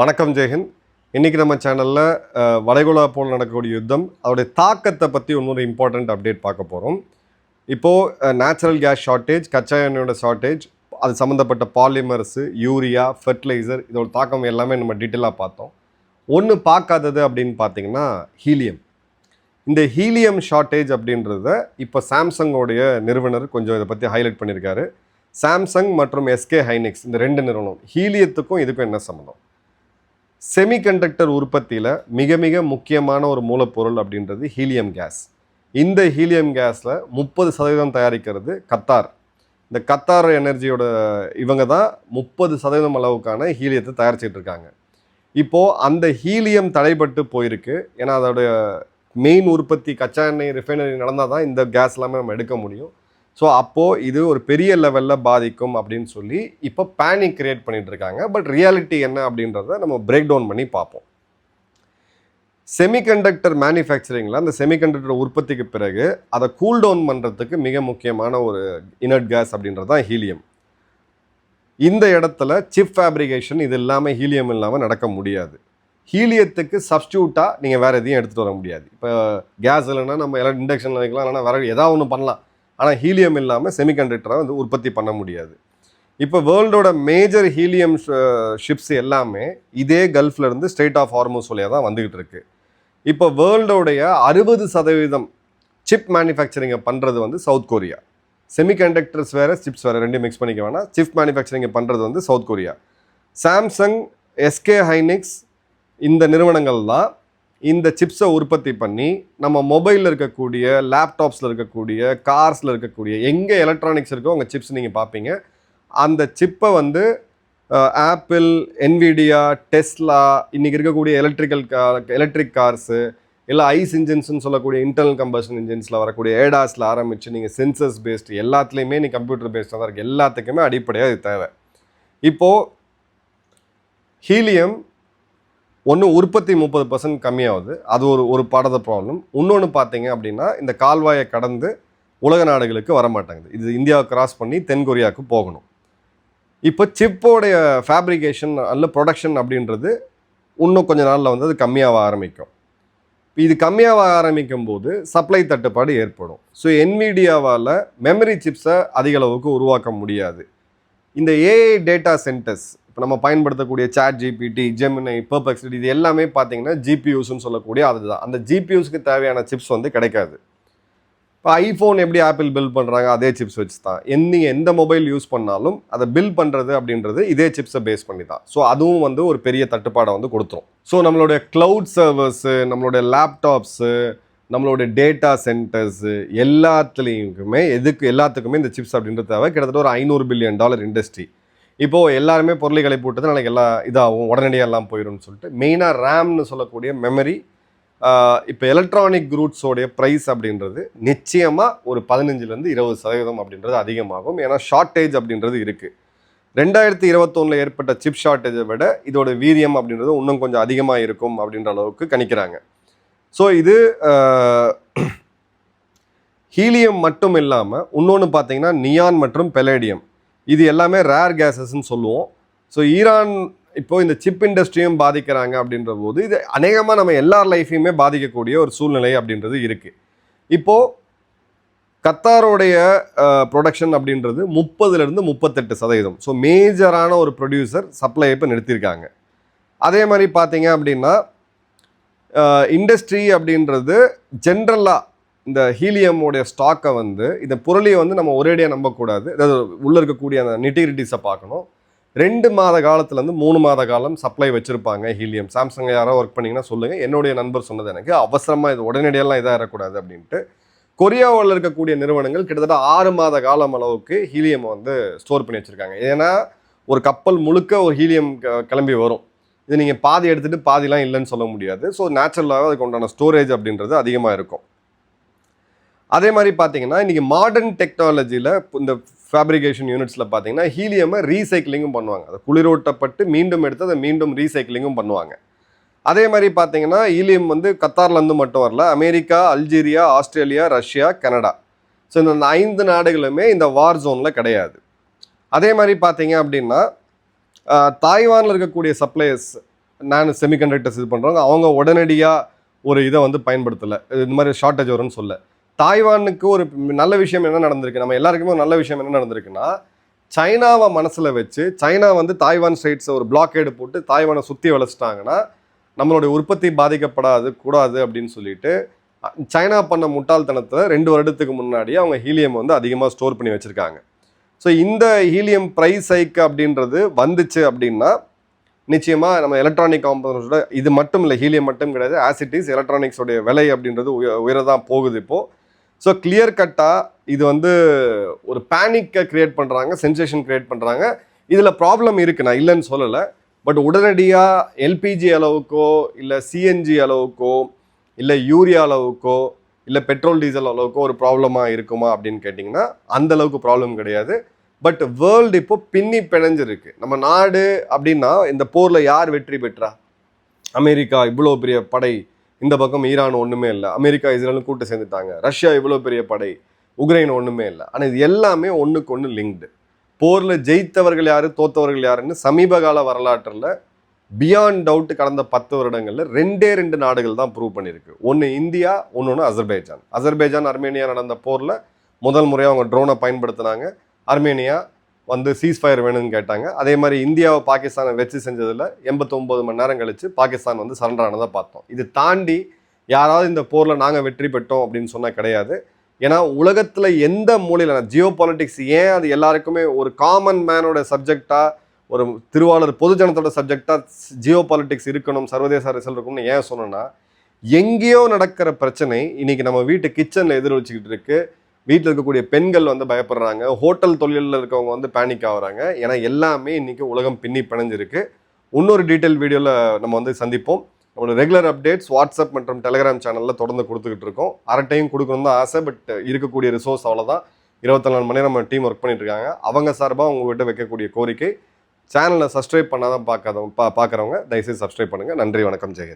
வணக்கம் ஜெயஹிந்த். இன்றைக்கி நம்ம சேனலில் வளைகுடா போல் நடக்கக்கூடிய யுத்தம் அதோடைய தாக்கத்தை பற்றி இன்னொரு இம்பார்ட்டண்ட் அப்டேட் பார்க்க போகிறோம். இப்போது நேச்சுரல் கேஸ் ஷார்ட்டேஜ், கச்சா எண்ணெயோட ஷார்ட்டேஜ், அது சம்மந்தப்பட்ட பாலிமர்ஸு, யூரியா, ஃபெர்டிலைசர், இதோட தாக்கம் எல்லாமே நம்ம டீட்டெயிலாக பார்த்தோம். ஒன்று பார்க்காதது அப்படின்னு பார்த்தீங்கன்னா ஹீலியம். இந்த ஹீலியம் ஷார்ட்டேஜ் அப்படின்றத இப்போ சாம்சங்கோடைய நிறுவனர் கொஞ்சம் இதை பற்றி ஹைலைட் பண்ணியிருக்காரு. சாம்சங் மற்றும் எஸ்கே ஹைனிக்ஸ் இந்த ரெண்டு நிறுவனம், ஹீலியத்துக்கும் இதுக்கும் என்ன சம்மந்தம்? செமிகண்டக்டர் உற்பத்தியில் மிக மிக முக்கியமான ஒரு மூலப்பொருள் அப்படின்றது ஹீலியம் கேஸ். இந்த ஹீலியம் கேஸில் 30% தயாரிக்கிறது கத்தார். இந்த கத்தார் எனர்ஜியோட இவங்க தான் 30% அளவுக்கான ஹீலியத்தை தயாரிச்சிட்டு இருக்காங்க. இப்போது அந்த ஹீலியம் தடைப்பட்டு போயிருக்கு. ஏன்னா அதோடைய மெயின் உற்பத்தி கச்சா எண்ணெய் ரிஃபைனரி நடந்தால் தான் இந்த கேஸ் எல்லாமே நம்ம எடுக்க முடியும். ஸோ அப்போது இது ஒரு பெரிய லெவலில் பாதிக்கும் அப்படின்னு சொல்லி இப்போ பேனிக் கிரியேட் பண்ணிகிட்டு இருக்காங்க. பட் ரியாலிட்டி என்ன அப்படின்றத நம்ம பிரேக் டவுன் பண்ணி பார்ப்போம். செமிகண்டக்டர் மேனுஃபேக்சரிங்கில் அந்த செமிகண்டக்டர் உற்பத்திக்கு பிறகு அதை கூல் டவுன் பண்ணுறதுக்கு மிக முக்கியமான ஒரு இனர்ட் கேஸ் அப்படின்றது தான் ஹீலியம். இந்த இடத்துல சிப் ஃபேப்ரிகேஷன் இது இல்லாமல் ஹீலியம் இல்லாமல் நடக்க முடியாது. ஹீலியத்துக்கு சப்ஸ்டியூட்டாக நீங்கள் வேறு எதையும் எடுத்துகிட்டு வர முடியாது. இப்போ கேஸ் இல்லைன்னா நம்ம எல்லாம் இண்டக்ஷன் வைக்கலாம், இல்லைனா வேறு ஏதாவது ஒன்று பண்ணலாம். ஆனால் ஹீலியம் இல்லாமல் செமிகண்டக்டரை வந்து உற்பத்தி பண்ண முடியாது. இப்போ வேர்ல்டோட மேஜர் ஹீலியம் ஷிப்ஸ் எல்லாமே இதே கல்ஃப்லேருந்து ஸ்ட்ரெயிட் ஆஃப் ஹார்மோஸ் வழியாக தான் வந்துக்கிட்டு இருக்கு. இப்போ வேர்ல்டோடைய 60% சிப் மேனுஃபேக்சரிங்கை பண்ணுறது வந்து சவுத் கொரியா. செமிகண்டக்டர்ஸ் வேறு, சிப்ஸ் வேறு, ரெண்டையும் மிக்ஸ் பண்ணிக்க வேணாம். சிப் மேனுஃபேக்சரிங்கை பண்ணுறது வந்து சவுத் கொரியா. சாம்சங், எஸ்கே ஹைனிக்ஸ் இந்த நிறுவனங்கள் தான் இந்த சிப்ஸை உற்பத்தி பண்ணி நம்ம மொபைலில் இருக்கக்கூடிய, லேப்டாப்ஸில் இருக்கக்கூடிய, கார்ஸில் இருக்கக்கூடிய எங்கே எலக்ட்ரானிக்ஸ் இருக்கோ அங்கே சிப்ஸ் நீங்கள் பார்ப்பீங்க. அந்த சிப்பை வந்து ஆப்பிள், என்விடியா, டெஸ்லா, இன்றைக்கி இருக்கக்கூடிய எலக்ட்ரிக் கார்ஸு, இல்லை ஐஸ் இன்ஜின்ஸ்னு சொல்லக்கூடிய இன்டர்னல் கம்பஷன் இன்ஜின்ஸில் வரக்கூடிய ஏடாஸில் ஆரம்பித்து நீங்கள் சென்சர்ஸ் பேஸ்டு எல்லாத்துலேயுமே நீ கம்ப்யூட்டர் பேஸ்டாக தான் இருக்குது. எல்லாத்துக்குமே அடிப்படையாக இது தேவை. இப்போது ஹீலியம் ஒன்று உற்பத்தி 30% கம்மியாகுது. அது ஒரு பாடத ப்ராப்ளம். இன்னொன்று பார்த்தீங்க அப்படின்னா இந்த கால்வாயை கடந்து உலக நாடுகளுக்கு வரமாட்டாங்குது. இது இந்தியாவை கிராஸ் பண்ணி தென்கொரியாவுக்கு போகணும். இப்போ சிப்போடைய ஃபேப்ரிகேஷன் அல்ல ப்ரொடக்ஷன் அப்படின்றது இன்னும் கொஞ்சம் நாளில் வந்து அது கம்மியாக ஆரம்பிக்கும். இது கம்மியாக ஆரம்பிக்கும் போது சப்ளை தட்டுப்பாடு ஏற்படும். ஸோ என்விடியாவால் மெமரி சிப்ஸை அதிக அளவுக்கு உருவாக்க முடியாது. இந்த ஏஐ டேட்டா சென்டர்ஸ் இப்போ நம்ம பயன்படுத்தக்கூடிய சாட் ஜிபிடி, ஜெமினி, பெர்ப்ளெக்சிட்டி இது எல்லாமே பார்த்தீங்கன்னா ஜிபியூஸ்ன்னு சொல்லக்கூடிய அதுதான். அந்த ஜிபியூஸ்க்கு தேவையான சிப்ஸ் வந்து கிடைக்காது. இப்போ ஐஃபோன் எப்படி ஆப்பிள் பில்ட் பண்ணுறாங்க அதே சிப்ஸ் வச்சு தான். எந்த மொபைல் யூஸ் பண்ணாலும் அதை பில்ட் பண்ணுறது அப்படின்றது இதே சிப்ஸை பேஸ் பண்ணி தான். ஸோ அதுவும் வந்து ஒரு பெரிய தட்டுப்பாடை வந்து கொடுத்துரும். ஸோ நம்மளுடைய க்ளவுட் சர்வர்ஸு, நம்மளுடைய லேப்டாப்ஸு, நம்மளுடைய டேட்டா சென்டர்ஸு எல்லாத்துலேயுமே எல்லாத்துக்குமே இந்த சிப்ஸ் அப்படின்றது தேவை. கிட்டத்தட்ட ஒரு $500 பில்லியன் இண்டஸ்ட்ரி. இப்போது எல்லாருமே பொருளை கிளப்பி விட்டது நாளைக்கு எல்லாம் இதாகும், உடனடியாக எல்லாம் போயிடும்னு சொல்லிட்டு மெயினாக ரேம்னு சொல்லக்கூடிய மெமரி, இப்போ எலக்ட்ரானிக் குரூட்ஸோடைய ப்ரைஸ் அப்படின்றது நிச்சயமாக ஒரு 15-20% அப்படின்றது அதிகமாகும். ஏன்னா ஷார்ட்டேஜ் அப்படின்றது இருக்குது. 2021 ஏற்பட்ட சிப் ஷார்ட்டேஜை விட இதோட வீரியம் அப்படின்றது இன்னும் கொஞ்சம் அதிகமாக இருக்கும் அப்படின்ற அளவுக்கு கணிக்கிறாங்க. ஸோ இது ஹீலியம் மட்டும் இல்லாமல் இன்னொன்று பார்த்தீங்கன்னா நியான் மற்றும் பெலேடியம், இது எல்லாமே ரேர் கேஸஸ்ன்னு சொல்லுவோம். ஸோ ஈரான் இப்போது இந்த சிப் இண்டஸ்ட்ரியும் பாதிக்கிறாங்க அப்படின்ற போது இது அநேகமாக நம்ம எல்லார் லைஃபையுமே பாதிக்கக்கூடிய ஒரு சூழ்நிலை அப்படின்றது இருக்குது. இப்போது கத்தாரோடைய ப்ரொடக்ஷன் அப்படின்றது 30-38%. ஸோ மேஜரான ஒரு ப்ரொடியூசர் சப்ளை இப்போ நிறுத்தியிருக்காங்க. அதே மாதிரி பார்த்தீங்க அப்படின்னா இண்டஸ்ட்ரி அப்படின்றது ஜென்ரலாக இந்த ஹீலியமோடைய ஸ்டாக்கை வந்து இந்த பொருளையை வந்து நம்ம ஒரேடியாக நம்பக்கூடாது. அதாவது உள்ளே இருக்கக்கூடிய அந்த நிட்டிகிரிட்டிஸை பார்க்கணும். 2 மாத காலத்துலேருந்து 3 மாத காலம் சப்ளை வச்சுருப்பாங்க ஹீலியம். சாம்சங் யாரோ ஒர்க் பண்ணிங்கன்னா சொல்லுங்கள். என்னுடைய நண்பர் சொன்னது எனக்கு அவசரமாக இது உடனடியெல்லாம் இதாக இருக்கக்கூடாது அப்படின்ட்டு. கொரியாவில் இருக்கக்கூடிய நிறுவனங்கள் கிட்டத்தட்ட 6 மாத காலம் அளவுக்கு ஹீலியம் வந்து ஸ்டோர் பண்ணி வச்சுருக்காங்க. ஏன்னா ஒரு கப்பல் முழுக்க ஒரு ஹீலியம் கிளம்பி வரும். இது நீங்கள் பாதி எடுத்துகிட்டு பாதிலாம் இல்லைன்னு சொல்ல முடியாது. ஸோ நேச்சுரலாக அதுக்கு உண்டான ஸ்டோரேஜ் அப்படின்றது அதிகமாக இருக்கும். அதே மாதிரி பார்த்தீங்கன்னா இன்றைக்கி மாடர்ன் டெக்னாலஜியில் இந்த ஃபேப்ரிகேஷன் யூனிட்ஸில் பார்த்தீங்கன்னா ஹீலியமை ரீசைக்கிளிங்கும் பண்ணுவாங்க. அதை குளிரூட்டப்பட்டு மீண்டும் எடுத்து அதை மீண்டும் ரீசைக்கிளிங்கும் பண்ணுவாங்க. அதே மாதிரி பார்த்தீங்கன்னா ஹீலியம் வந்து கத்தார்லேருந்து மட்டும் வரல, America, Algeria, Australia, Russia, Canada, so இந்த 5 நாடுகளுமே இந்த வார் ஜோனில் கிடையாது. அதே மாதிரி பார்த்தீங்க அப்படின்னா தாய்வானில் இருக்கக்கூடிய சப்ளையர்ஸ் நான் செமிகண்டக்டர்ஸ் இது பண்ணுறவங்க அவங்க உடனடியாக ஒரு இதை வந்து பயன்படுத்தலை, இந்த மாதிரி ஷார்ட்டேஜ் வரும்னு சொல்ல. தாய்வானுக்கு ஒரு நல்ல விஷயம் என்ன நடந்திருக்கு, நம்ம எல்லாருக்குமே ஒரு நல்ல விஷயம் என்ன நடந்திருக்குன்னா, சைனாவை மனசில் வச்சு சைனா வந்து தாய்வான் ஸ்ட்ரெயிட்ஸை ஒரு பிளாக்கேடு போட்டு தாய்வானை சுற்றி வளைச்சிட்டாங்கன்னா நம்மளுடைய உற்பத்தி கூடாது அப்படின்னு சொல்லிட்டு சைனா பண்ண முட்டாள்தனத்தில் 2 வருடத்துக்கு முன்னாடி அவங்க ஹீலியம் வந்து அதிகமாக ஸ்டோர் பண்ணி வச்சுருக்காங்க. ஸோ இந்த ஹீலியம் ப்ரைஸ் ஹைக் அப்படின்றது வந்துச்சு அப்படின்னா நிச்சயமாக நம்ம எலக்ட்ரானிக் காம்பனன்ஸோட இது மட்டும் இல்லை, ஹீலியம் மட்டும் கிடையாது, ஆசிட்டிஸ் எலக்ட்ரானிக்ஸோடைய விலை அப்படின்றது உயரதான் போகுது இப்போது. ஸோ கிளியர் கட்டாக இது வந்து ஒரு பேனிக்கை க்ரியேட் பண்ணுறாங்க, சென்சேஷன் க்ரியேட் பண்ணுறாங்க. இதில் ப்ராப்ளம் இருக்குது, நான் இல்லைன்னு சொல்லலை. பட் உடனடியாக எல்பிஜி அளவுக்கோ இல்லை சிஎன்ஜி அளவுக்கோ இல்லை யூரியா அளவுக்கோ இல்லை பெட்ரோல் டீசல் அளவுக்கோ ஒரு ப்ராப்ளமாக இருக்குமா அப்படின்னு கேட்டிங்கன்னா அந்தளவுக்கு ப்ராப்ளம் கிடையாது. பட் வேர்ல்டு இப்போ பின்னி பிணைஞ்சிருக்கு. நம்ம நாடு அப்படின்னா இந்த போரில் யார் வெற்றி பெற்றா? அமெரிக்கா இவ்வளோ பெரிய படை, இந்த பக்கம் ஈரான் ஒன்றுமே இல்லை, அமெரிக்கா இஸ்ரேலும் கூட்டு சேர்ந்துட்டாங்க, ரஷ்யா இவ்வளோ பெரிய படை, உக்ரைன் ஒன்றுமே இல்லை. ஆனால் இது எல்லாமே ஒன்றுக்கு ஒன்று லிங்க்டு. போரில் ஜெயித்தவர்கள் யார் தோத்தவர்கள் யாருன்னு சமீப கால வரலாற்றில் பியாண்ட் டவுட் கடந்த 10 வருடங்களில் 2 நாடுகள் தான் ப்ரூவ் பண்ணியிருக்கு. ஒன்று இந்தியா, ஒன்று அசர்பைஜான் அர்மேனியா நடந்த போரில் முதல் முறையாக அவங்க ட்ரோனை பயன்படுத்தினாங்க. அர்மேனியா வந்து சீஸ்ஃபயர் வேணும்னு கேட்டாங்க. அதே மாதிரி இந்தியாவை பாகிஸ்தானை வச்சு செஞ்சதில் 89 மணி நேரம் கழித்து பாகிஸ்தான் வந்து சரண்டர் ஆனதை பார்த்தோம். இது தாண்டி யாராவது இந்த போரில் நாங்கள் வெற்றி பெற்றோம் அப்படின்னு சொன்னால் கிடையாது. ஏன்னா உலகத்தில் எந்த மூலையில் ஜியோ பாலிட்டிக்ஸ் ஏன் அது எல்லாருக்குமே ஒரு காமன் மேனோட சப்ஜெக்டாக, ஒரு திருவாளர் பொதுஜனத்தோட சப்ஜெக்டாக ஜியோ பாலிட்டிக்ஸ் இருக்கணும், சர்வதேச அரசியல் இருக்கணும்னு ஏன் சொன்னோன்னா, எங்கேயோ நடக்கிற பிரச்சனை இன்னைக்கு நம்ம வீட்டு கிச்சனில் எதிர் வச்சுக்கிட்டு இருக்கு. வீட்டில் இருக்கக்கூடிய பெண்கள் வந்து பயப்படுறாங்க, ஹோட்டல் தொழிலில் இருக்கவங்க வந்து பேனிக் ஆகுறாங்க. ஏன்னா எல்லாமே இன்னைக்கு உலகம் பின்னி பிணைஞ்சிருக்கு. இன்னொரு டீட்டெயில் வீடியோவில் நம்ம வந்து சந்திப்போம். நம்மளோட ரெகுலர் அப்டேட்ஸ் வாட்ஸ்அப் மற்றும் டெலிகிராம் சேனலில் தொடர்ந்து கொடுத்துக்கிட்டு இருக்கோம். அரட்டையும் கொடுக்கணும் தான் ஆசை, பட் இருக்கக்கூடிய ரிசோர்ஸ் அவ்வளோதான். 24 மணி நேரம் நம்ம டீம் ஒர்க் பண்ணிட்டு இருக்காங்க. அவங்க சார்பாக உங்ககிட்ட வைக்கக்கூடிய கோரிக்கை, சேனலை சப்ஸ்கிரைப் பண்ணாதான் பார்க்குறவங்க தயவுசெய்து சப்ஸ்கிரைப் பண்ணுங்கள். நன்றி, வணக்கம், ஜெயஹிந்த்.